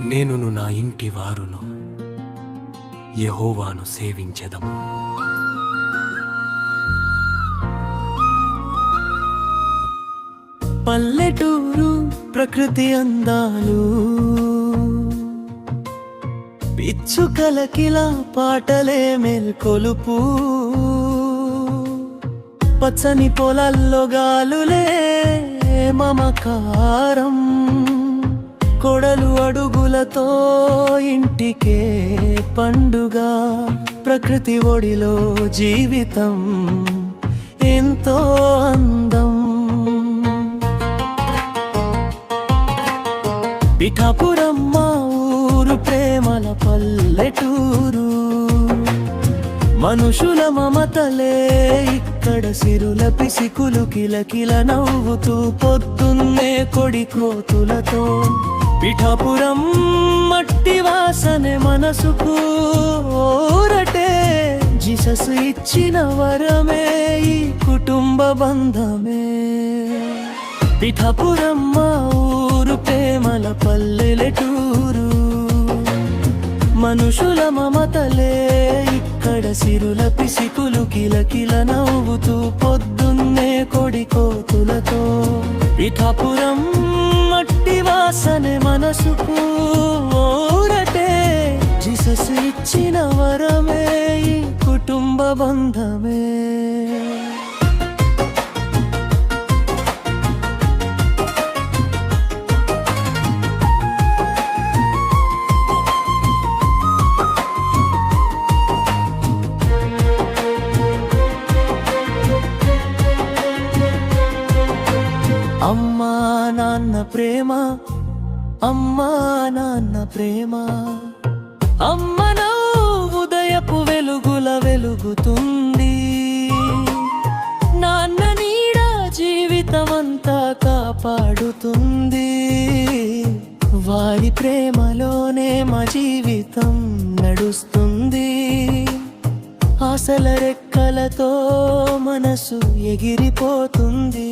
నేనును నా ఇంటి వారును యెహోవాను సేవించెదము. పల్లెటూరు ప్రకృతి అందాలు, పిచ్చుకలకిలా పాటలే మేల్కొలుపు, పచ్చని పొలాల్లో గాలులే మమకారం, కొడలు అడుగులతో ఇంటికే పండుగ, ప్రకృతి ఒడిలో జీవితం ఎంతో అందం. పిఠాపురం మా ఊరు ప్రేమల పల్లెటూరు, మనుషుల మమతలే ఇక్కడ సిరుల పిసికులు, కిలకిల నవ్వుతూ పొద్దున్నే కొడి కోతులతో. పిఠాపురం మట్టి వాసనే మనసుకు ఊరటే, జీసస్ ఇచ్చిన వరమే ఈ కుటుంబ బంధమే. పిఠాపురం మా ఊరు ప్రేమల పల్లెటూరు, మనుషుల మమతలే ఇక్కడ సిరుల పిసికులు, కిలకిల నవ్వుతూ పొద్దున్నే కొడి కోతులతో. పిఠాపురం మట్టి వాసనే మనసుకు ఊరటే, జీసస్ ఇచ్చిన వరమే ఈ కుటుంబ బంధమే. అమ్మా నాన్న ప్రేమ, అమ్మా నాన్న ప్రేమ, అమ్మ నవ్వు ఉదయపు వెలుగుల వెలుగుతుంది, నాన్న నీడ జీవితమంతా కాపాడుతుంది. వారి ప్రేమలోనే మా జీవితం నడుస్తుంది, ఆశల రెక్కలతో మనసు ఎగిరిపోతుంది.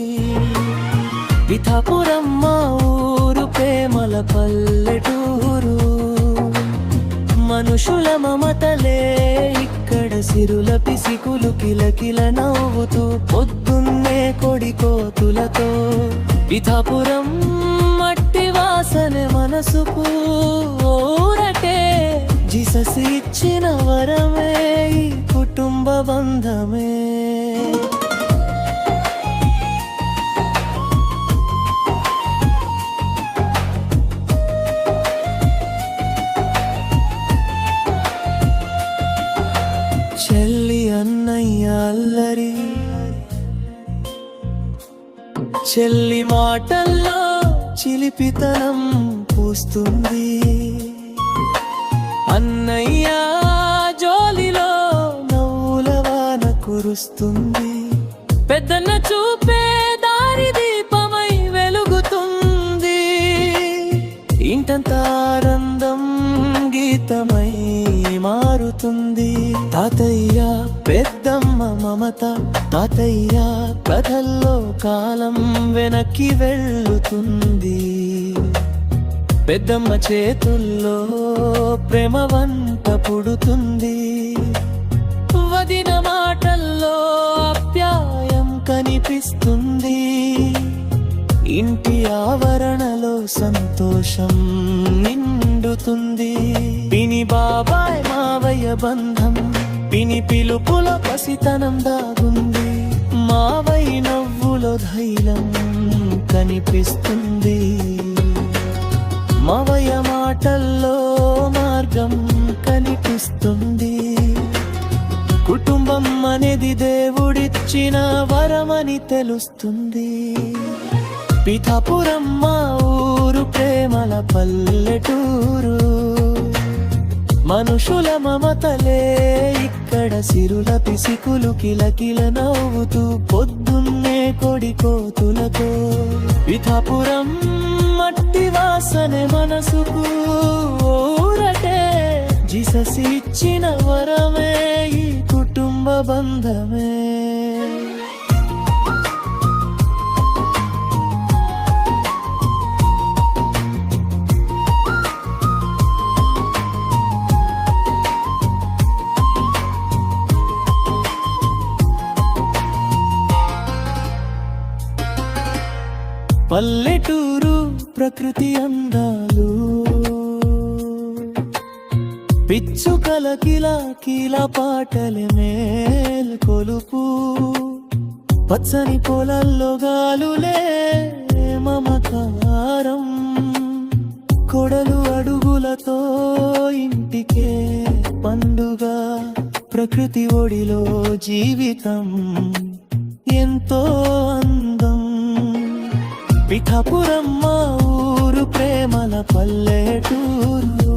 పిఠాపురం మా ఊరు ప్రేమల పల్లెటూరు, మనుషుల మమతలే ఇక్కడ సిరుల పిసికులు, కిలకిల నవ్వుతూ పొద్దున్నే కొడి కోతులతో. పిఠాపురం మట్టి వాసనే మనసుకు ఊరటే, జీసస్ ఇచ్చిన వరమే ఈ కుటుంబ బంధమే. చెల్లి అన్నయ్య అల్లరి, చెల్లి మాటల్లో చిలిపితనం పూస్తుంది, అన్నయ్య జోలిలో నవ్వుల వాన కురుస్తుంది, పెద్దన్న చూపే దారి దీపమై వెలుగుతుంది, ఇంటంత ఆనందం గీతమై మారుతుంది. తాతయ్య పెద్దమ్మ మమత, తాతయ్య కథల్లో కాలం వెనక్కి వెళ్ళుతుంది, పెద్దమ్మ చేతుల్లో ప్రేమ వంట పుడుతుంది, వదిన మాటల్లో ఆప్యాయం కనిపిస్తుంది, ఇంటి ఆవరణలో సంతోషం నిండుతుంది. పిని బాబాయ్ మావయ్య బంధం, పిని పిలుపుల పసితనం దాగుంది, మావయ్య నవ్వులో ధైర్యం కనిపిస్తుంది, మావయ్య మాటల్లో మార్గం కనిపిస్తుంది. కుటుంబం అనేది దేవుడిచ్చిన వరమని తెలుస్తుంది. పిఠాపురం మా ఊరు ప్రేమల పల్లెటూరు, మనుషుల మమతలే ఇక్కడ సిరుల పిసికులు, కిలకిల నవ్వుతూ పొద్దున్నే కొడి కోతులతో. పిఠాపురం మట్టి వాసనే మనసుకు ఊరటే, జీసస్ ఇచ్చిన వరమే ఈ కుటుంబ బంధమే. పల్లెటూరు ప్రకృతి అందాలు, పిచ్చుకల కిల పాటలు మేల్ కొలుపు, పచ్చని పొలాల్లో గాలులే మమకారం, కొడలు అడుగులతో ఇంటికే పండుగ, ప్రకృతి ఒడిలో జీవితం ఎంతో అందం. పిఠాపురం మా ఊరు ప్రేమల పల్లెటూరు,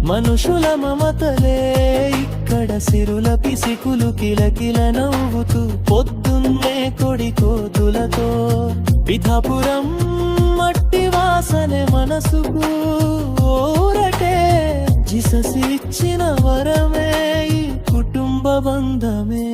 మనుషుల మమతలే ఇక్కడ సిరుల పిసికులు కిలకిల నవ్వుతూ పొద్దున్నే కొడి కోతులతో. పిఠాపురం మట్టి వాసనే మనసుకు ఊరటే, జీసస్ ఇచ్చిన వరమే ఈ కుటుంబ బంధమే.